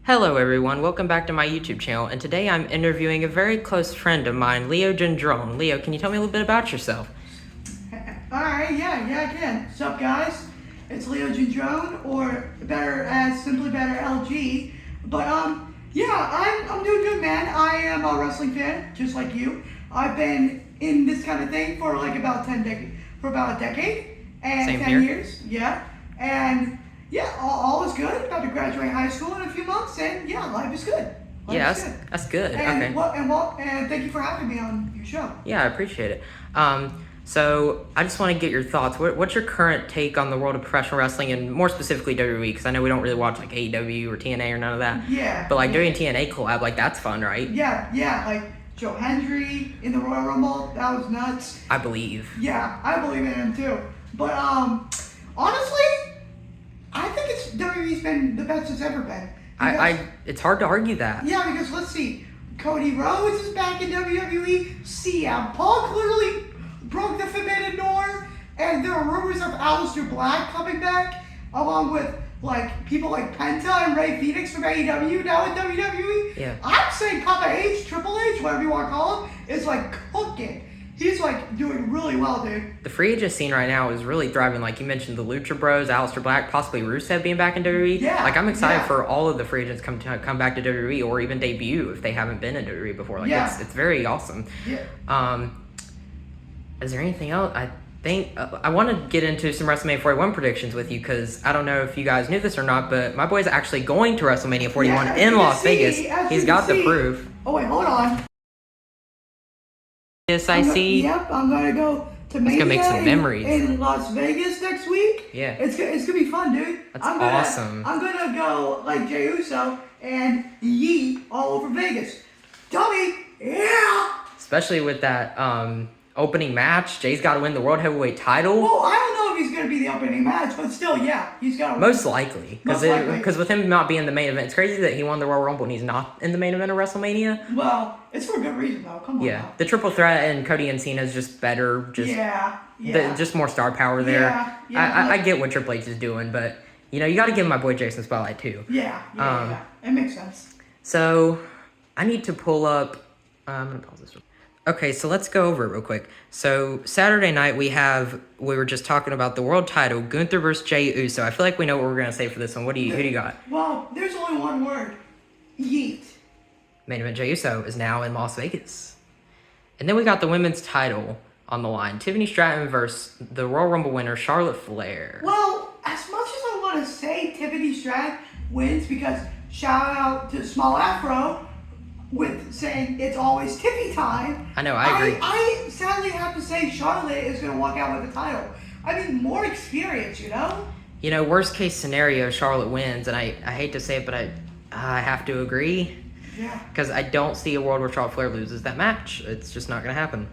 Hello everyone, welcome back to my YouTube channel, and today I'm interviewing a very close friend of mine, giaudrone. Leo, can you tell me a little bit about yourself? Alright, yeah, I can. What's up, guys? It's giaudrone, or simply better LG. But, I'm doing good, man. I am a wrestling fan, just like you. I've been in this kind of thing for about a decade. And Same 10 here. years, yeah. And, yeah, all is good. About to graduate high school in a few months, and, yeah, life is good. That's good. And, Okay. and thank you for having me on your show. Yeah, I appreciate it. So I just want to get your thoughts. What's your current take on the world of professional wrestling, and more specifically WWE? Because I know we don't really watch like AEW or TNA or none of that. Yeah. But like yeah. doing TNA collab, like that's fun, right? Yeah, like Joe Hendry in the Royal Rumble, that was nuts. I believe. Yeah, I believe in him too. But honestly, I think WWE's been the best it's ever been. It's hard to argue that. Yeah, because let's see, Cody Rhodes is back in WWE. CM Punk clearly broke the forbidden door, and there are rumors of Aleister Black coming back, along with like people like Penta and Ray Phoenix from AEW now in WWE. Yeah. I'm saying Papa H, Triple H, whatever you want to call him, is like cooking. He's like doing really well, dude. The free agent scene right now is really thriving. Like you mentioned, the Lucha Bros, Aleister Black, possibly Rusev being back in WWE. Yeah, Like I'm excited yeah. for all of the free agents come back to WWE, or even debut if they haven't been in WWE before. Like Yeah. it's very awesome. Yeah. Is there anything else? I think I want to get into some WrestleMania 41 predictions with you, because I don't know if you guys knew this or not, but my boy's actually going to WrestleMania 41 Yeah, in Las Vegas. as He's you got can the see. proof. Oh wait, hold on. Yes, I see. Yep, I'm gonna go to Let's go Mania make some memories. in Las Vegas next week. Yeah. It's gonna be fun, dude. That's I'm gonna, awesome. I'm gonna go like Jey Uso and yeet all over Vegas. Dummy, yeah. Especially with that opening match. Jay's got to win the World Heavyweight title. Well, I don't know if he's gonna be the opening match, but still, yeah, he's got to. Most likely, because with him not being the main event, it's crazy that he won the Royal Rumble and he's not in the main event of WrestleMania. Well, it's for a good reason though. Come on. Yeah, now. the triple threat and Cody and Cena is just better. Just more star power there. Yeah, I get what Triple H is doing, but you got to give my boy Jason spotlight too. Yeah. It makes sense. So I need to pull up. I'm gonna pause this. Okay, so let's go over it real quick. So Saturday night we were just talking about the world title, Gunther versus Jey Uso. I feel like we know what we're gonna say for this one. Who do you got? Well, there's only one word. Yeet. Main event Jey Uso is now in Las Vegas. And then we got the women's title on the line. Tiffany Stratton versus the Royal Rumble winner, Charlotte Flair. Well, as much as I want to say Tiffany Stratton wins, because shout out to Small Afro with saying it's always Tiffy time. I know, I agree. I sadly have to say Charlotte is going to walk out with the title. I mean, more experience, Worst case scenario, Charlotte wins, and I hate to say it, but I have to agree. Yeah. Because I don't see a world where Charlotte Flair loses that match. It's just not going to happen.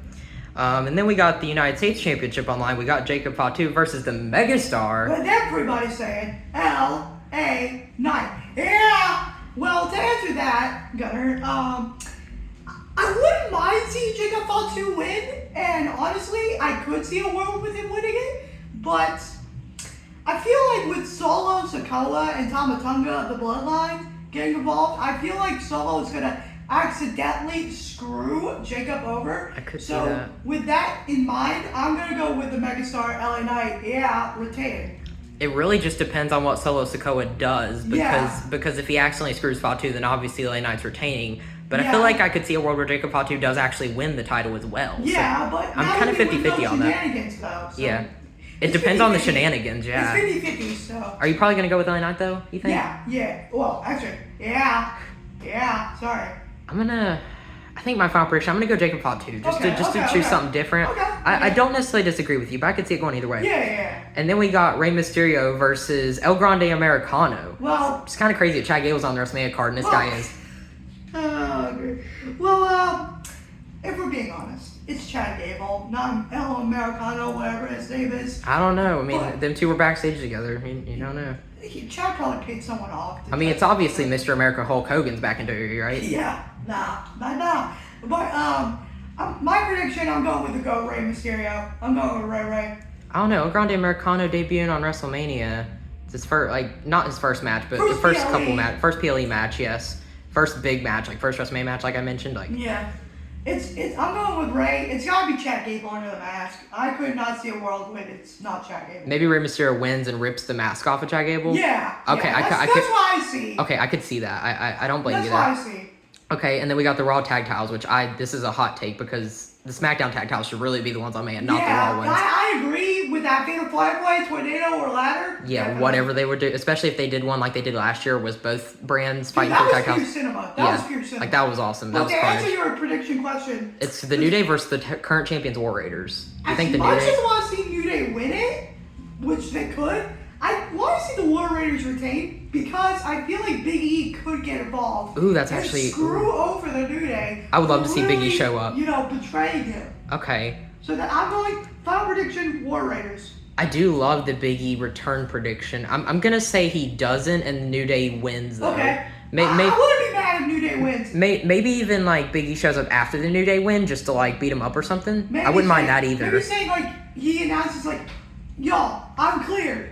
And then we got the United States Championship online. We got Jacob Fatu versus the Megastar. But everybody's saying L.A. Knight. Yeah. Well, to answer that, Gunner, I wouldn't mind seeing Jacob Fatu win, and honestly, I could see a world with him winning it, but I feel like with Solo, Sikoa, and Tamatonga, the Bloodline, getting involved, I feel like Solo is going to accidentally screw Jacob over. I could see that. So, with that in mind, I'm going to go with the Megastar LA Knight, retaining. It really just depends on what Solo Sikoa does, because if he accidentally screws Fatu, then obviously LA Knight's retaining. But I feel like I could see a world where Jacob Fatu does actually win the title as well. Yeah, so but I'm kind of 50-50 on that. Though, so yeah. It depends on the shenanigans, yeah. It's 50-50, so. Are you probably going to go with LA Knight, though, you think? Yeah. Well, actually, yeah, sorry. I think my final prediction, I'm going to go Jacob Fatu, just to choose something different. Okay. I don't necessarily disagree with you, but I could see it going either way. Yeah. And then we got Rey Mysterio versus El Grande Americano. Well, it's kind of crazy that Chad Gable's on the WrestleMania card, and this guy is. If we're being honest, it's Chad Gable, not El Americano, whatever his name is. I don't know. I mean, them two were backstage together. You don't know. Chad probably paid someone off. I mean, it's obviously Mr. America Hulk Hogan's back in WWE, right? Yeah, not now. But my prediction, I'm going with the GOAT Rey Mysterio. I'm going with Ray. I don't know. El Grande Americano debuting on WrestleMania. It's his first, like, not his first match, but First the first PLE. first PLE match, yes. First big match, like first WrestleMania match, like I mentioned. Like, Yeah. I'm going with Ray. It's gotta be Chad Gable under the mask. I could not see a world when it's not Chad Gable. maybe Rey Mysterio wins and rips the mask off of Chad Gable. Yeah. Okay, yeah. I That's could. what I see. Okay, I could see that. I don't blame That's you what there. I see. Okay, and then we got the Raw tag titles, which this is a hot take because the SmackDown tag titles should really be the ones on man, not the Raw ones. I agree with that fatal five-way, tornado, or ladder. Yeah, Definitely. whatever they would do, especially if they did one like they did last year, was both brands Dude, fighting that for was tag pure titles. cinema. That was pure cinema. Like that was awesome. That But was to answer fun. your prediction question, It's the New Day versus the current champions War Raiders. You think as the New much Day? as I want to see New Day win it, which they could, I want to see the War Raiders retain because I feel like Big E could get involved. Ooh, that's and actually screw over the New Day. I would love for to see Big E really, show up. Betraying him. Okay. So that I'm going final prediction: War Raiders. I do love the Big E return prediction. I'm gonna say he doesn't and the New Day wins though. Okay. May, I wouldn't be mad if New Day wins. maybe even like Big E shows up after the New Day win just to like beat him up or something. Maybe I wouldn't mind say- that either. Maybe saying like he announces like, "Yo, I'm cleared.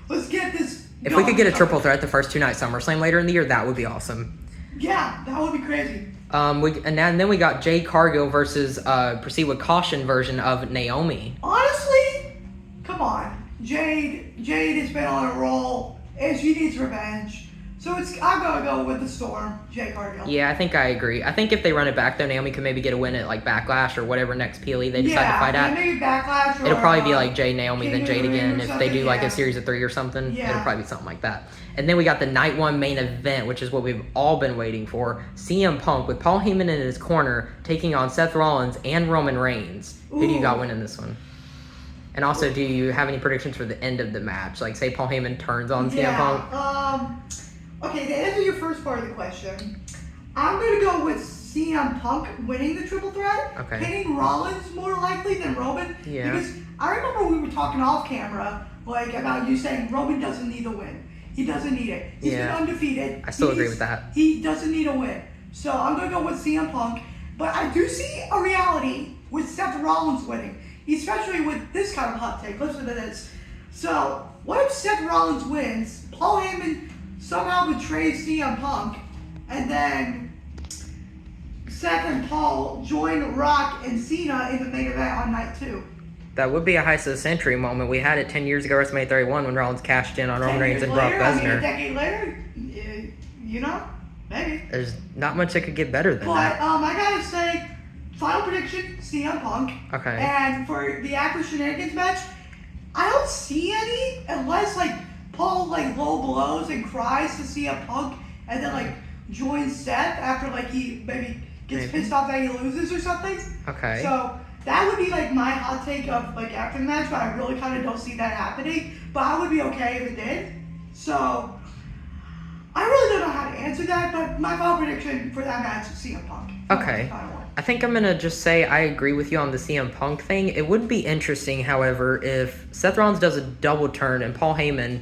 Let's get this." If we could get a triple threat the first 2 nights SummerSlam later in the year, that would be awesome. Yeah, that would be crazy. And then we got Jade Cargill versus Proceed with Caution version of Naomi. Honestly, come on, Jade has been on a roll and she needs revenge. So I'm gonna go with the Storm, Jade Cargill. Yeah, I think I agree. I think if they run it back though, Naomi could maybe get a win at like Backlash or whatever next PLE they decide to fight at. maybe Backlash. Or, It'll probably be like Jade, Naomi, King then of Jade the Ring again. or If they something, do like yeah. a series of 3 or something, Yeah. it'll probably be something like that. And then we got the night 1 main event, which is what we've all been waiting for. CM Punk with Paul Heyman in his corner taking on Seth Rollins and Roman Reigns. Who do you got winning this one? And also, do you have any predictions for the end of the match? Like, say Paul Heyman turns on CM Punk? Okay, to answer your first part of the question, I'm going to go with CM Punk winning the triple threat. Okay. Hitting Rollins more likely than Roman. Yeah. Because I remember we were talking off camera, like, about you saying Roman doesn't need a win. He doesn't need it. He's been undefeated. I still agree with that. He doesn't need a win. So I'm going to go with CM Punk. But I do see a reality with Seth Rollins winning, especially with this kind of hot take. Listen to this. So, what if Seth Rollins wins, Paul Heyman somehow betrays CM Punk, and then Seth and Paul join Rock and Cena in the main event on night 2? That would be a heist of the century moment. We had it 10 years ago, WrestleMania 31, when Rollins cashed in on Roman Reigns and Brock a Lesnar. decade later, maybe. There's not much that could get better than But that. I gotta say, final prediction: CM Punk. Okay. And for the After Shenanigans match, I don't see any unless like Paul like low blows and cries to CM Punk, and then like joins Seth after like he maybe gets pissed off that he loses or something. Okay. So that would be like my hot take of like after the match, but I really kind of don't see that happening. But I would be okay if it did. So I really don't know how to answer that, but my final prediction for that match is CM Punk. Okay. I think I'm going to just say I agree with you on the CM Punk thing. It would be interesting, however, if Seth Rollins does a double turn and Paul Heyman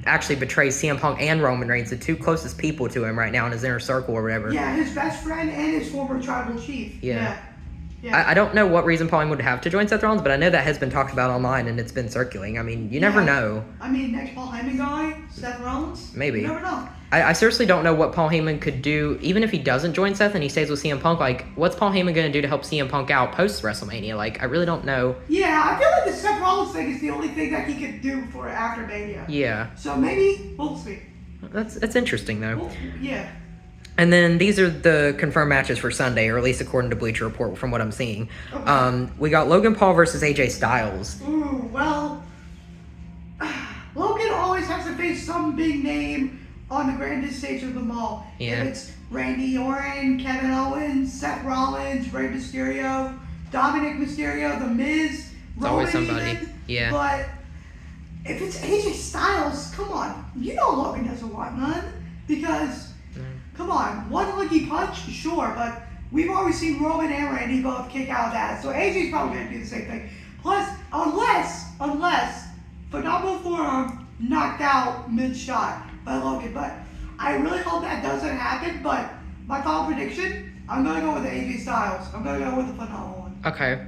actually betrays CM Punk and Roman Reigns, the 2 closest people to him right now in his inner circle or whatever. Yeah, his best friend and his former tribal chief. Yeah. Yeah. I don't know what reason Paul Heyman would have to join Seth Rollins, but I know that has been talked about online and it's been circulating. I mean, you never know. I mean, next Paul Heyman guy, Seth Rollins? Maybe. You never know. I seriously don't know what Paul Heyman could do, even if he doesn't join Seth and he stays with CM Punk. Like, what's Paul Heyman going to do to help CM Punk out post WrestleMania? Like, I really don't know. Yeah, I feel like the Seth Rollins thing is the only thing that he could do for after Mania. Yeah. So maybe, we'll see. That's interesting, though. Well, yeah. And then these are the confirmed matches for Sunday, or at least according to Bleacher Report from what I'm seeing. Okay. We got Logan Paul versus AJ Styles. Ooh, well, Logan always has to face some big name on the grandest stage of them all. Yeah. If it's Randy Orton, Kevin Owens, Seth Rollins, Rey Mysterio, Dominic Mysterio, The Miz, Roman always somebody. even. Yeah. But if it's AJ Styles, come on. You know Logan doesn't want none. Because, come on, one lucky punch, sure, but we've always seen Roman and Randy both kick out of that. So AJ's probably going to do the same thing. Plus, unless Phenomenal Forearm knocked out mid-shot by Logan. But I really hope that doesn't happen. But my final prediction, I'm going to go with AJ Styles. I'm going to go with the phenomenal one. Okay.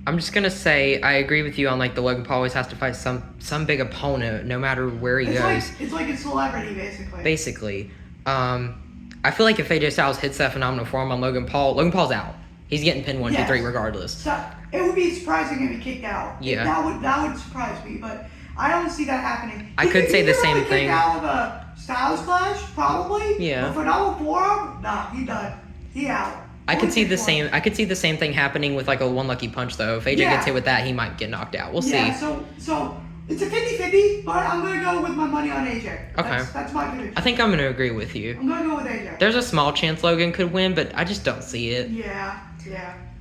I'm just gonna say I agree with you on like the Logan Paul always has to fight some big opponent no matter where he goes. It's like a celebrity basically. Basically, I feel like if AJ Styles hits that phenomenal form on Logan Paul's out. He's getting pinned 1, 2, 3 regardless. So it would be surprising if he kicked out. Yeah. That would surprise me, but I don't see that happening. I could say the same thing. Kick out of a Styles clash, probably. Yeah. But for number 4, nah, he done. He out. I could see the same. I could see the same thing happening with like a one lucky punch though. If AJ gets hit with that, he might get knocked out. We'll see. Yeah. So it's a 50-50, but I'm gonna go with my money on AJ. Okay. That's my prediction. I think I'm gonna agree with you. I'm gonna go with AJ. There's a small chance Logan could win, but I just don't see it. Yeah.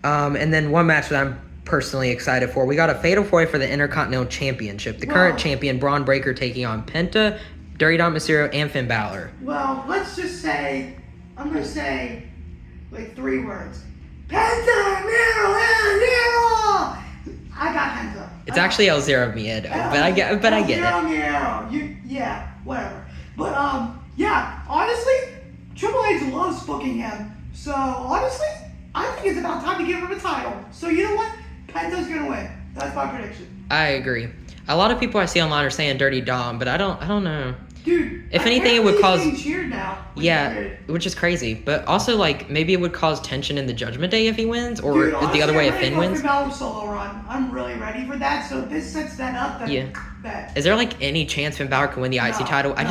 And then one match that I'm personally excited for. We got a fatal 4-way for the Intercontinental Championship. The current champion Braun Breaker taking on Penta, Dirty Dom Mysterio, and Finn Balor. Well, let's just say I'm gonna say like 3 words. Penta, Miro, I got Penta. It's actually El Zero Miedo, but I get it. Yeah, whatever. But yeah, honestly, Triple H loves booking him. So honestly, I think it's about time to give him a title. So you know what? Penta's gonna win. That's my prediction. I agree. A lot of people I see online are saying Dirty Dom, but I don't know. Dude, if anything, it would cause. He's cheered now. Which is crazy. But also, like, maybe it would cause tension in the Judgment Day if he wins, or Dude, honestly, the other way if Finn wins. Finn Balor's solo run. I'm really ready for that. So this sets that up. That Is there like any chance Finn Balor can win the IC title? I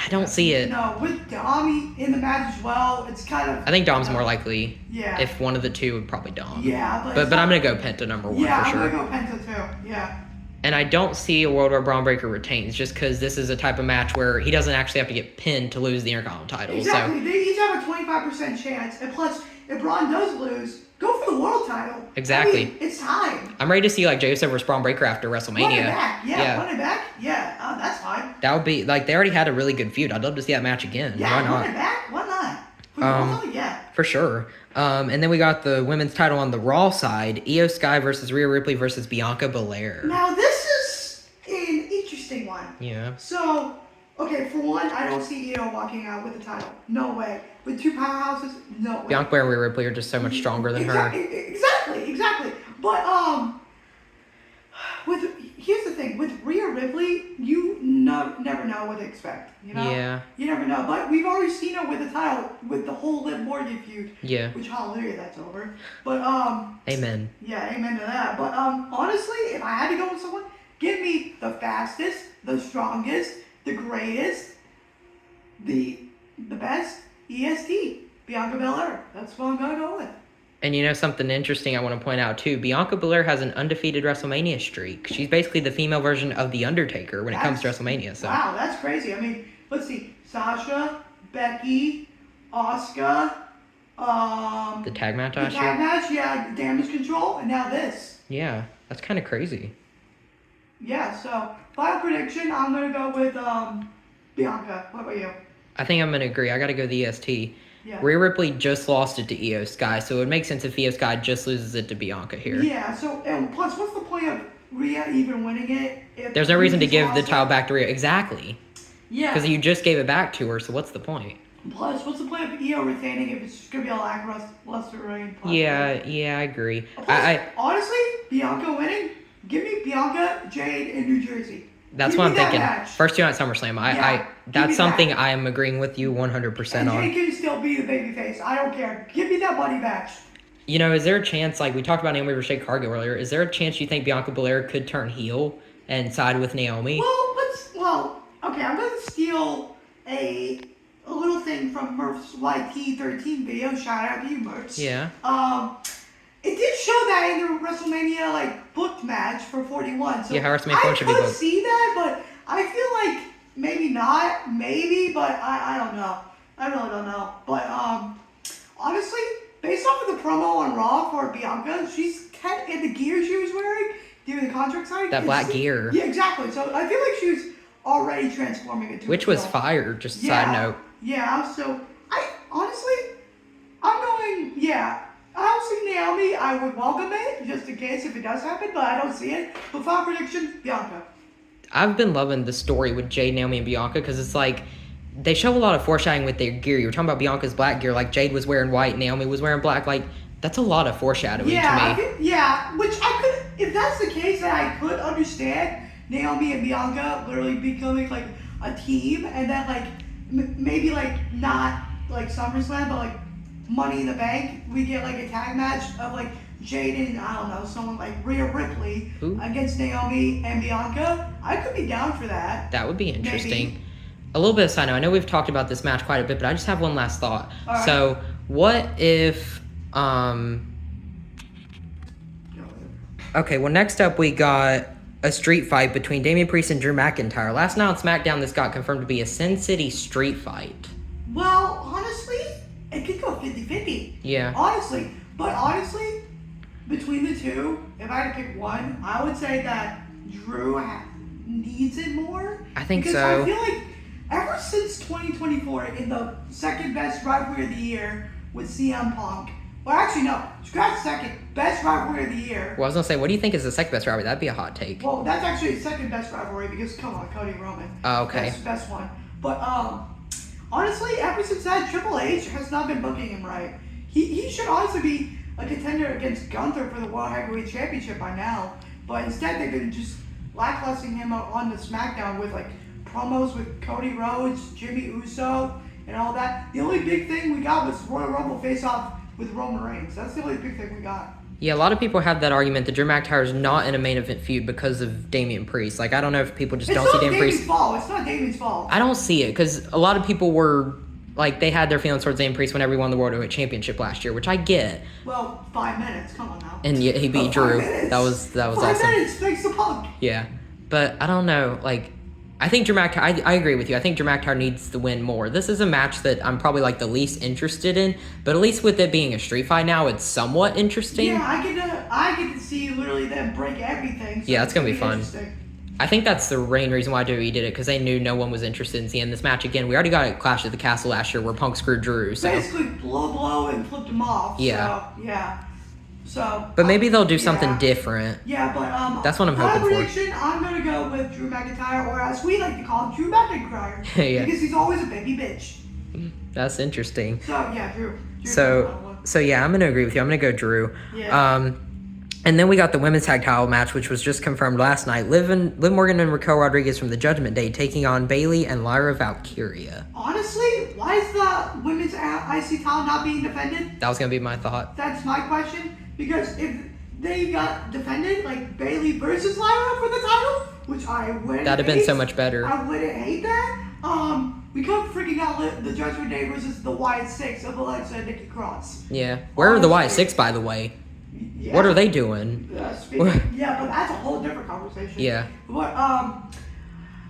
don't see it. No, with Dom in the match as well, it's kind of. I think Dom's more likely. Yeah. If one of the two would probably Dom. Yeah, but I'm gonna go Penta number 1 for sure. Yeah, I'm gonna go Penta too. Yeah. And I don't see a world where Braun Breaker retains, just because this is a type of match where he doesn't actually have to get pinned to lose the Intercontinental title. Exactly. So. They each have a 25% chance, and plus, if Braun does lose, go for the world title. Exactly. I mean, it's time. I'm ready to see like Jey Uso versus Braun Breaker after WrestleMania. Run it back. Yeah. Run it back. Yeah. That's fine. That would be like they already had a really good feud. I'd love to see that match again. Yeah. Why not? Run it back. Why not? For the world, yeah. For sure. And then we got the women's title on the Raw side: Io Sky versus Rhea Ripley versus Bianca Belair. Now this is an interesting one. Yeah. So, okay, for one, I don't see Io walking out with the title. No way. With 2 powerhouses, no way. Bianca Belair and Rhea Ripley are just so much stronger than her. Exactly. But here's the thing, with Rhea Ripley, you never know what to expect. You know? Yeah. You never know. But we've already seen her with the title with the whole Liv Morgan feud. Yeah. Which hallelujah, that's over. But Amen. Yeah, amen to that. But honestly, if I had to go with someone, give me the fastest, the strongest, the greatest, the best EST, Bianca Belair. That's what I'm gonna go with. And you know something interesting I want to point out too? Bianca Belair has an undefeated WrestleMania streak. She's basically the female version of The Undertaker when it comes to WrestleMania. So. Wow, that's crazy. I mean, let's see. Sasha, Becky, Asuka, the tag match last year? The tag match, yeah, Damage Control, and now this. Yeah, that's kind of crazy. Yeah, so final prediction, I'm going to go with Bianca. What about you? I think I'm going to agree. I got to go the EST. Yeah. Rhea Ripley just lost it to Io Sky, so it would make sense if Io Sky just loses it to Bianca here. Yeah, so, and plus, what's the point of Rhea even winning it? If There's no reason to give the title back to Rhea. Exactly. Yeah. Because you just gave it back to her, so what's the point? Plus, what's the point of Io retaining if it's just going to be a lackluster reign? Yeah, I agree. Plus, honestly, Bianca winning, give me Bianca, Jade, and New Jersey. That's what I'm thinking. First 2 at SummerSlam. That's something I am agreeing with you 100% and on. Jade can still be the babyface. I don't care. Give me that money back. You know, is there a chance, like we talked about Naomi versus Jade Cargill earlier, is there a chance you think Bianca Belair could turn heel and side with Naomi? Okay, I'm going to steal a little thing from Murph's YT13 video. Shout out to you, Murph. Yeah. It did show that in the WrestleMania booked match for 41. So yeah, how WrestleMania 41 should be booked. I could see that, but I feel like maybe not, but I don't know. I really don't know. But honestly, based off of the promo on Raw for Bianca, she's kind of in the gear she was wearing during the contract signing. That black gear. Yeah, exactly. So I feel like she was already transforming into which was fire, just a side note. Yeah, so I'm going, I don't see Naomi. I would welcome it, just in case if it does happen, but I don't see it. But final prediction, Bianca. I've been loving the story with Jade, Naomi, and Bianca, because it's like, they show a lot of foreshadowing with their gear. You were talking about Bianca's black gear, like Jade was wearing white, Naomi was wearing black, like, That's a lot of foreshadowing to me. Which I could, if that's the case, then I could understand Naomi and Bianca literally becoming like a team, and then like maybe like not like SummerSlam, but like Money in the Bank, we get like a tag match of like Jade and I don't know, someone like Rhea Ripley against Naomi and Bianca. I could be down for that. That would be interesting. Maybe. A little bit of side note. I know we've talked about this match quite a bit, but I just have one last thought. All right. So, what if okay, well, next up we got a street fight between Damian Priest and Drew McIntyre. Last night on SmackDown, this got confirmed to be a Sin City street fight. Well, honestly, it could go 50-50. Yeah. Honestly, between the two, if I had to pick one, I would say that Drew needs it more. I think because so. I feel like ever since 2024, in the second best rivalry of the year with CM Punk, well, actually, no. Scratch second. Best rivalry of the year. Well, I was going to say, what do you think is the second best rivalry? That'd be a hot take. Well, that's actually the second best rivalry because, come on, Cody Roman. Oh, okay. That's the best one. But, honestly, ever since that, Triple H has not been booking him right. He should honestly be a contender against Gunther for the World Heavyweight Championship by now. But instead, they've been just lacklusting him on the SmackDown with, like, promos with Cody Rhodes, Jimmy Uso, and all that. The only big thing we got was Royal Rumble face-off with Roman Reigns. That's the only big thing we got. Yeah, a lot of people have that argument that Drew McIntyre is not in a main event feud because of Damian Priest. Like, I don't know if people just don't see Damian Priest. It's not Damian's fault. I don't see it because a lot of people were, like, they had their feelings towards Damian Priest whenever he won the World Heavyweight Championship last year, which I get. Well, 5 minutes. Come on now. And yet he beat Drew. 5 minutes. That was awesome. 5 minutes thanks to Punk. Yeah. But I don't know, like, I think Drew McIntyre, I agree with you. I think Drew McIntyre needs to win more. This is a match that I'm probably like the least interested in, but at least with it being a street fight now, it's somewhat interesting. Yeah, I get to see literally them break everything. So yeah, it's gonna be fun. I think that's the main reason why WWE did it, because they knew no one was interested in seeing this match again. We already got a Clash at the Castle last year where Punk screwed Drew. So basically blow and flipped him off. Yeah. So, yeah. So, but maybe they'll do something different. Yeah, but that's what I'm hoping my prediction, I'm gonna go with Drew McIntyre, or as we like to call him, Drew McIntyre. Yeah. Because he's always a baby bitch. That's interesting. So yeah, Drew. So yeah, I'm gonna agree with you. I'm gonna go Drew. Yeah. And then we got the women's tag title match, which was just confirmed last night. Liv Morgan and Raquel Rodriguez from the Judgment Day taking on Bayley and Lyra Valkyria. Honestly, why is the women's IC title not being defended? That was gonna be my thought. That's my question. Because if they got defended, like Bayley versus Lyra for the title, which I wouldn't That'd have been so much better. I wouldn't hate that. We come freaking out the Judgment Day versus the Wyatt Six of Alexa and Nikki Cross. Yeah. Where are the Wyatt Six, by the way? Yeah. What are they doing? Yeah, but that's a whole different conversation. Yeah. But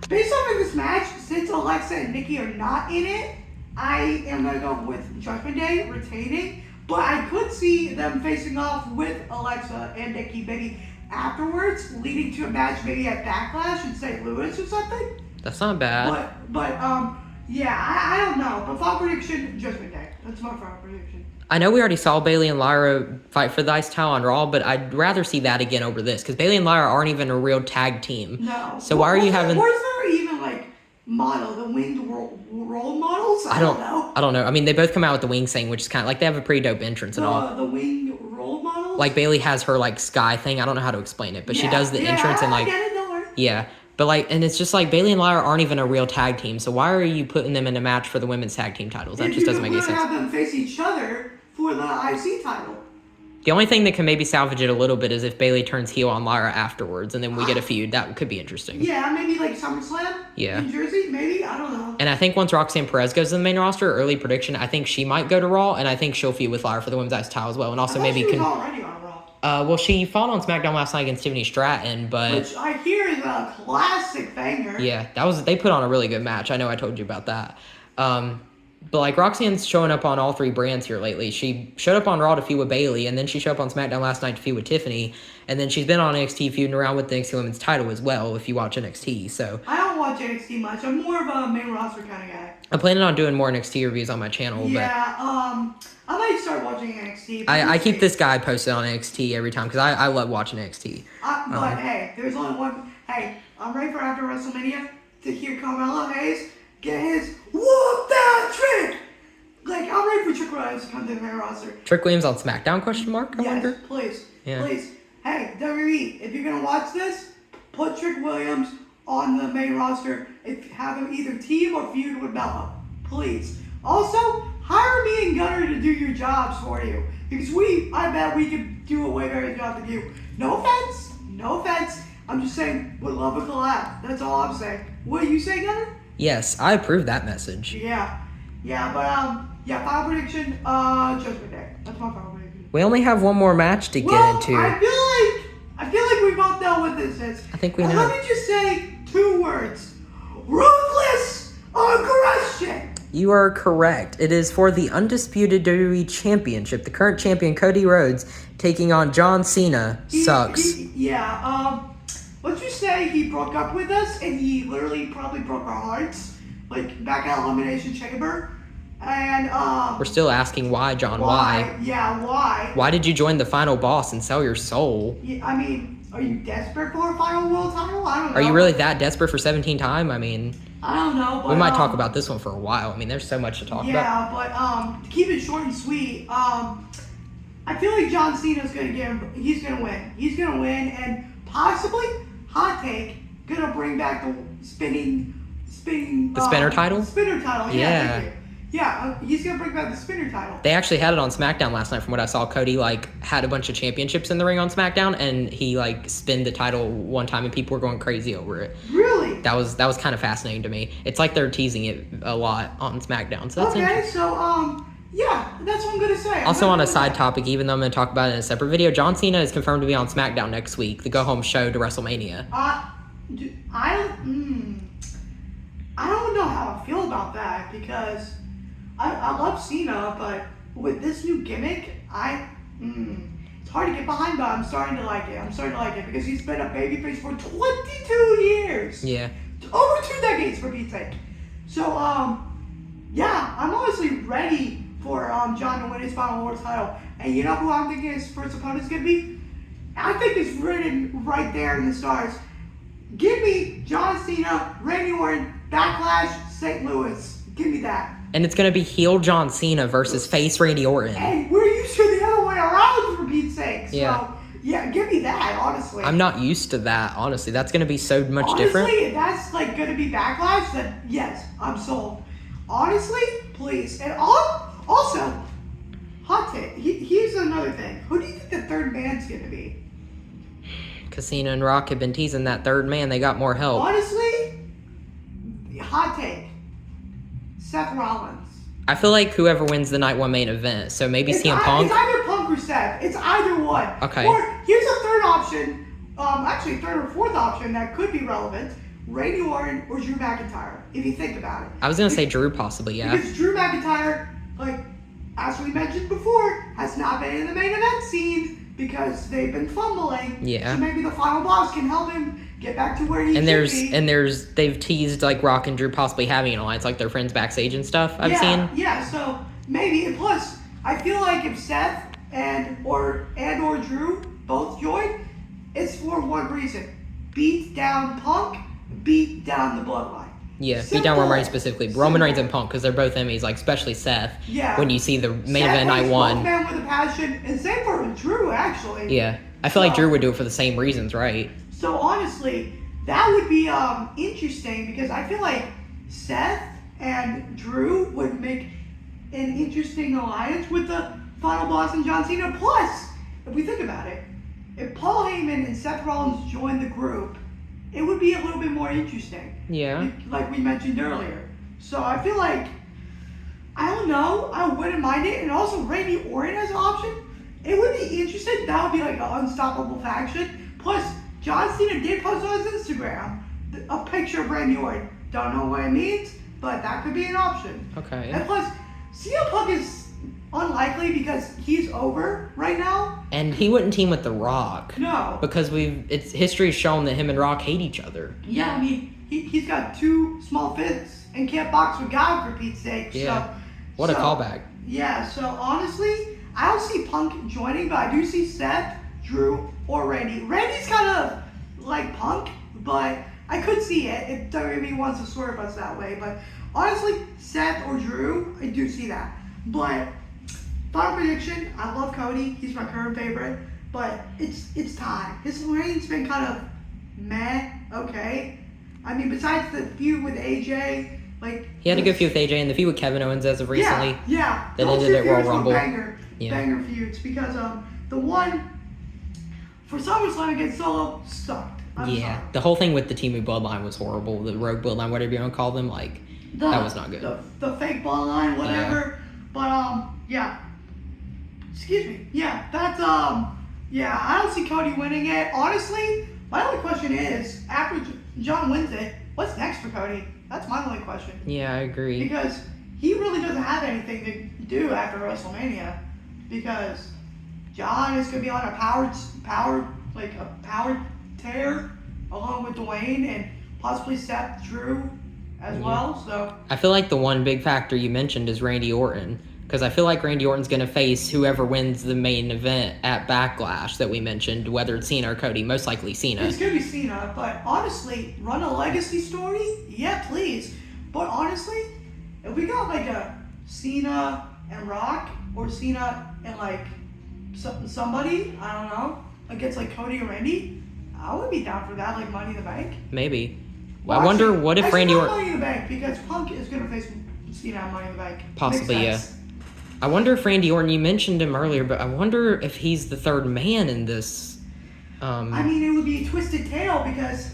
based off of this match, since Alexa and Nikki are not in it, I am gonna go with Judgment Day retaining. But I could see them facing off with Alexa and Nikki maybe afterwards, leading to a match maybe at Backlash in St. Louis or something. That's not bad. But yeah, I don't know. But final prediction, Judgment Day. That's my final prediction. I know we already saw Bayley and Lyra fight for the IC title on Raw, but I'd rather see that again over this, because Bayley and Lyra aren't even a real tag team. No. So why are you having... Where's there even, like, the winged role models? I don't know. I don't know. I mean, they both come out with the wings thing, which is kind of like they have a pretty dope entrance and all. The winged role models? Like Bayley has her like sky thing. I don't know how to explain it, but she does the entrance and like. I get it, don't worry. Yeah, but like, and it's just like Bayley and Lyra aren't even a real tag team. So why are you putting them in a match for the women's tag team titles? That just doesn't make any sense. Have them face each other for the IC title. The only thing that can maybe salvage it a little bit is if Bayley turns heel on Lyra afterwards, and then we get a feud. That could be interesting. Yeah, maybe like SummerSlam. Yeah. In Jersey, maybe, I don't know. And I think once Roxanne Perez goes to the main roster, early prediction, I think she might go to Raw, and I think she'll feud with Lyra for the women's IC title as well, and also maybe she was already on Raw. Well, she fought on SmackDown last night against Tiffany Stratton, but which I hear is a classic banger. Yeah, they put on a really good match. I know I told you about that. But like Roxanne's showing up on all three brands here lately. She showed up on Raw to feud with Bayley, and then she showed up on SmackDown last night to feud with Tiffany, and then she's been on NXT feuding around with the NXT Women's title as well. If you watch NXT, so I don't watch NXT much. I'm more of a main roster kind of guy. I'm planning on doing more NXT reviews on my channel. Yeah, I might start watching NXT. I keep this guy posted on NXT every time because I love watching NXT. But hey, there's only one. Hey, I'm ready for after WrestleMania to hear Carmelo Hayes get his whoop that trick. Like, I'm ready for Trick guys to come to the main roster. Trick Williams on SmackDown? I wonder. Please. Yeah. Please. Hey, WWE, if you're gonna watch this, put Trick Williams on the main roster. Have him either team or feud with Bella. Please. Also, hire me and Gunner to do your jobs for you. Because I bet we could do a way better job than you. No offense. I'm just saying, would love a collab. That's all I'm saying. What do you say, Gunner? Yes, I approve that message. Yeah, but final prediction, Judgment Day. That's my final prediction. We only have one more match to get into. I feel like we both know what this is. I think we And know. let me just say 2 words. Ruthless aggression. You are correct. It is for the undisputed WWE Championship. The current champion, Cody Rhodes, taking on John Cena. Sucks. Let's just say he broke up with us, and he literally probably broke our hearts, like back at Elimination Chamber. And We're still asking why, John. Why? Yeah, why? Why did you join the final boss and sell your soul? Yeah, I mean, are you desperate for a final world title? I don't know. Are you really that desperate for 17 time? I mean, I don't know. But, we might talk about this one for a while. I mean, there's so much to talk about. Yeah, but to keep it short and sweet, I feel like John Cena's gonna get him. He's gonna win. He's gonna win, and possibly, hot take, gonna bring back the spinning. The spinner title? Spinner title. Yeah. Thank you. Yeah, he's gonna bring back the spinner title. They actually had it on SmackDown last night from what I saw. Cody, had a bunch of championships in the ring on SmackDown, and he, spinned the title one time, and people were going crazy over it. Really? That was kind of fascinating to me. It's like they're teasing it a lot on SmackDown, so that's Okay, interesting. so, yeah, that's what I'm gonna say. Also, on a side topic, even though I'm going to talk about it in a separate video, John Cena is confirmed to be on SmackDown next week, the go-home show to WrestleMania. I don't know how I feel about that, because I love Cena, but with this new gimmick, it's hard to get behind, but I'm starting to like it. Because he's been a babyface for 22 years. Yeah. Over 2 decades, for Pete's sake. So, yeah, I'm honestly ready for John to win his final world title. And you know who I'm thinking his first opponent's going to be? I think it's written right there in the stars. Give me John Cena, Randy Orton, Backlash, St. Louis. Give me that. And it's going to be heel John Cena versus face Randy Orton. And we're used to the other way around, for Pete's sake. So, Yeah. give me that, honestly. I'm not used to that, honestly. That's going to be so much different. Honestly, if that's going to be Backlash, then yes, I'm sold. Honestly, please. And also, hot take. Here's another thing. Who do you think the third man's going to be? Cena and Rock have been teasing that third man. They got more help. Honestly, hot take. Seth Rollins. I feel like whoever wins the night one main event, so maybe CM Punk. It's either Punk or Seth. It's either one. Okay. Or here's a third option. Actually, third or fourth option that could be relevant. Randy Orton or Drew McIntyre, if you think about it. I was going to say Drew possibly, yeah. Because Drew McIntyre, as we mentioned before, has not been in the main event scene because they've been fumbling. Yeah. So maybe the final boss can help him get back to where he should be. They've teased Rock and Drew possibly having an alliance, their friends backstage and stuff. I've seen. Yeah, so maybe. And plus, I feel like if Seth or Drew both join, it's for one reason: beat down Punk, beat down the Bloodline. Yeah, beat down Roman Reigns specifically. Roman Reigns and Punk, because they're both enemies, especially Seth. Yeah. When you see the main event night one. Man with a passion, and same for Drew, actually. Yeah, I feel like Drew would do it for the same reasons, right? So honestly, that would be interesting because I feel like Seth and Drew would make an interesting alliance with the final boss and John Cena. Plus, if we think about it, if Paul Heyman and Seth Rollins join the group, it would be a little bit more interesting. Yeah. Like we mentioned earlier. So I feel like, I don't know, I wouldn't mind it. And also Randy Orton as an option, it would be interesting. That would be an unstoppable faction. Plus, John Cena did post on his Instagram a picture of Randy Orton. Don't know what it means, but that could be an option. Okay. And plus, CM Punk is unlikely because he's over right now. And he wouldn't team with The Rock. No. Because history's shown that him and Rock hate each other. Yeah, I mean, he's got 2 small fists and can't box with God, for Pete's sake. Yeah. What a callback. Yeah, so honestly, I don't see Punk joining, but I do see Seth, Drew, or Randy. Randy's kind of like Punk, but I could see it if WWE wants to swerve us that way. But honestly, Seth or Drew, I do see that. But final prediction. I love Cody. He's my current favorite, but it's time. His reign's been kind of meh. Okay. I mean, besides the feud with AJ, like he had a good feud with AJ and the feud with Kevin Owens as of recently. Yeah. That ended at Royal Rumble. Banger feuds because the one for SummerSlam against Solo sucked. I'm sorry. The whole thing with the Timu Bloodline was horrible. The Rogue Bloodline, whatever you want to call them, that was not good. The fake Bloodline, whatever. But yeah. Excuse me. Yeah, that's yeah. I don't see Cody winning it. Honestly, my only question is after John wins it, what's next for Cody? That's my only question. Yeah, I agree. Because he really doesn't have anything to do after WrestleMania. Because John is gonna be on a power tear along with Dwayne and possibly Seth Drew as well. So I feel like the one big factor you mentioned is Randy Orton. Because I feel like Randy Orton's going to face whoever wins the main event at Backlash that we mentioned, whether it's Cena or Cody. Most likely Cena. It's going to be Cena, but honestly, run a legacy story? Yeah, please. But honestly, if we got like a Cena and Rock, or Cena and like somebody, I don't know, against like Cody or Randy, I would be down for that, like Money in the Bank. Maybe. Well, I wonder what if Randy Orton... Money in the Bank, because Punk is going to face Cena at Money in the Bank. Possibly, yeah. I wonder if Randy Orton, you mentioned him earlier, but I wonder if he's the third man in this. I mean, it would be a twisted tale because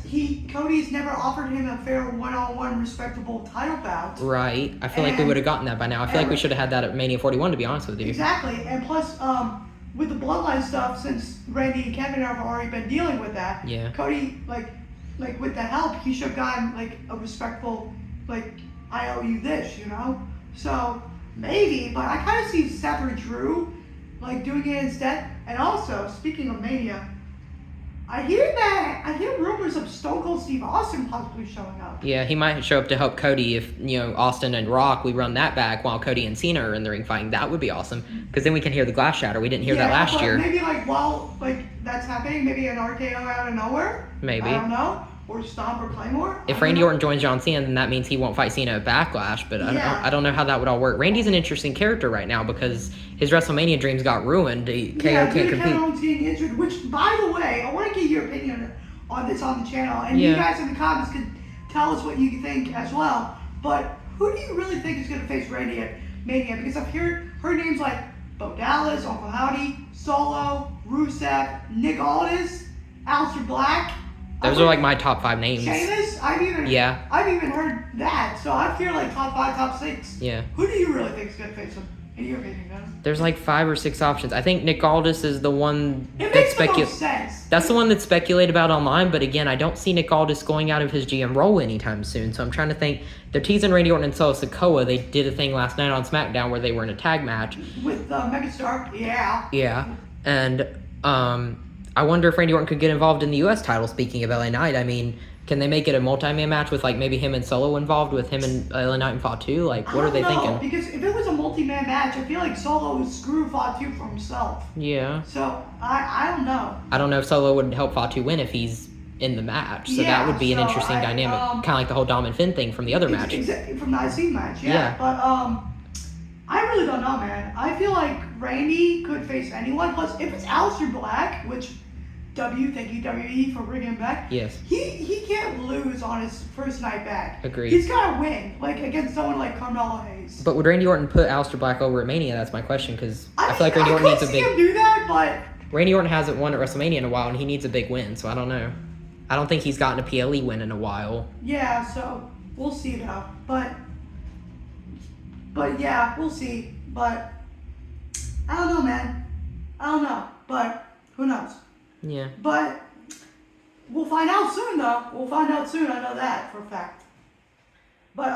Cody's never offered him a fair one-on-one respectable title bout. Right. I feel like we would have gotten that by now. I feel like we should have had that at Mania 41, to be honest with you. Exactly. And plus, with the bloodline stuff, since Randy and Kevin have already been dealing with that, Cody, like with the help, he should have gotten like a respectful, like, I owe you this, you know? So... maybe, but I kind of see Seth or Drew like doing it instead. And also, speaking of Mania, I hear rumors of Stone Cold Steve Austin possibly showing up. Yeah, he might show up to help Cody if, Austin and Rock, we run that back while Cody and Cena are in the ring fighting. That would be awesome. Because then we can hear the glass shatter. We didn't hear that last year. Maybe while that's happening, maybe an RKO out of nowhere. Maybe. I don't know. Or Stomp or Claymore. If Randy Orton joins John Cena, then that means he won't fight Cena at Backlash, but I don't know how that would all work. Randy's an interesting character right now because his WrestleMania dreams got ruined. KO can't compete. Kevin Owens getting injured, which, by the way, I want to get your opinion on this on the channel, and you guys in the comments can tell us what you think as well. But who do you really think is going to face Randy at Mania? Because I've heard names like Bo Dallas, Uncle Howdy, Solo, Rusev, Nick Aldis, Aleister Black. Those are like my top 5 names. Sheamus? I've even heard that. So I've heard like top 5, top 6. Yeah. Who do you really think is going to face him? In your opinion, man? There's like 5 or 6 options. I think Nick Aldis is the one it makes the most sense. That's the one that's speculated about online, but again, I don't see Nick Aldis going out of his GM role anytime soon. So I'm trying to think. They're teasing Randy Orton and Solo Sikoa. They did a thing last night on SmackDown where they were in a tag match. With Megastar, yeah. Yeah. And I wonder if Randy Orton could get involved in the U.S. title, speaking of LA Knight. I mean, can they make it a multi-man match with, like, maybe him and Solo involved, with him and LA Knight and Fatu? Like, what are they thinking? Because if it was a multi-man match, I feel like Solo would screw Fatu for himself. Yeah. So, I don't know. I don't know if Solo would help Fatu win if he's in the match. So that would be an interesting dynamic. Kind of like the whole Dom and Finn thing from the other match. Exactly, from the IC match, yeah. But, I really don't know, man. I feel like Randy could face anyone. Plus, if it's Aleister Black, which... thank you WWE for bringing him back. Yes. He can't lose on his first night back. Agreed. He's got to win, like against someone like Carmelo Hayes. But would Randy Orton put Aleister Black over at Mania? That's my question, because I feel like Randy Orton needs a big... I could see him do that, but... Randy Orton hasn't won at WrestleMania in a while, and he needs a big win, so I don't know. I don't think he's gotten a PLE win in a while. Yeah, so we'll see though. But yeah, we'll see. But I don't know, man. I don't know. But who knows? Yeah. But we'll find out soon, though. We'll find out soon. I know that for a fact. But,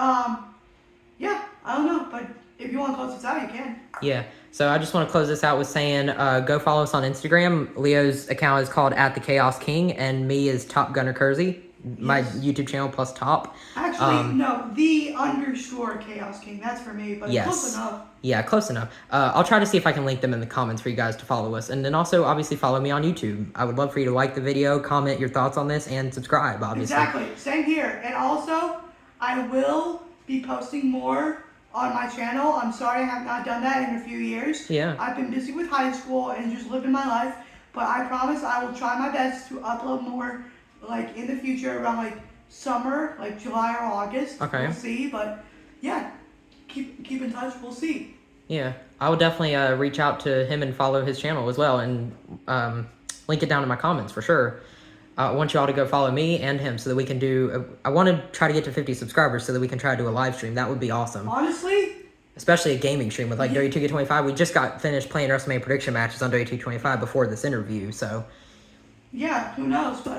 yeah, I don't know. But if you want to close this out, you can. Yeah. So I just want to close this out with saying, go follow us on Instagram. Leo's account is called @TheChaosKing, and me is Top Gunner Kersey. My YouTube channel plus Top. Actually, no, _Chaos King. That's for me, but close enough. Yeah, close enough. I'll try to see if I can link them in the comments for you guys to follow us. And then also, obviously, follow me on YouTube. I would love for you to like the video, comment your thoughts on this, and subscribe, obviously. Exactly. Same here. And also, I will be posting more on my channel. I'm sorry I have not done that in a few years. Yeah. I've been busy with high school and just living my life, but I promise I will try my best to upload more, like, in the future around, like, summer, like July or August. Okay. We'll see, but yeah, keep in touch. We'll see. Yeah, I will definitely reach out to him and follow his channel as well, and link it down in my comments for sure. I want you all to go follow me and him so that we can do. I want to try to get to 50 subscribers so that we can try to do a live stream. That would be awesome. Honestly, Especially a gaming stream with like W2K25. We just got finished playing WrestleMania prediction matches on W2K25 before this interview, so. yeah, who knows? But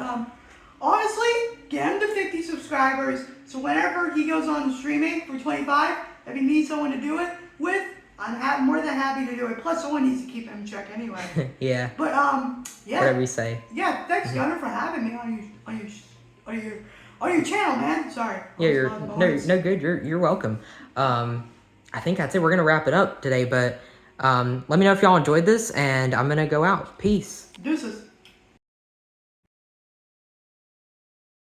honestly, get him to 50 subscribers. So whenever he goes on streaming for 25, if he needs someone to do it with, I'm more than happy to do it. Plus, someone needs to keep him in check anyway. Yeah. But yeah. Whatever you say. Yeah, thanks Gunner for having me on your channel, man. Sorry. Yeah, you're good. You're welcome. I think that's it. We're gonna wrap it up today, but let me know if y'all enjoyed this, and I'm gonna go out. Peace. Deuces.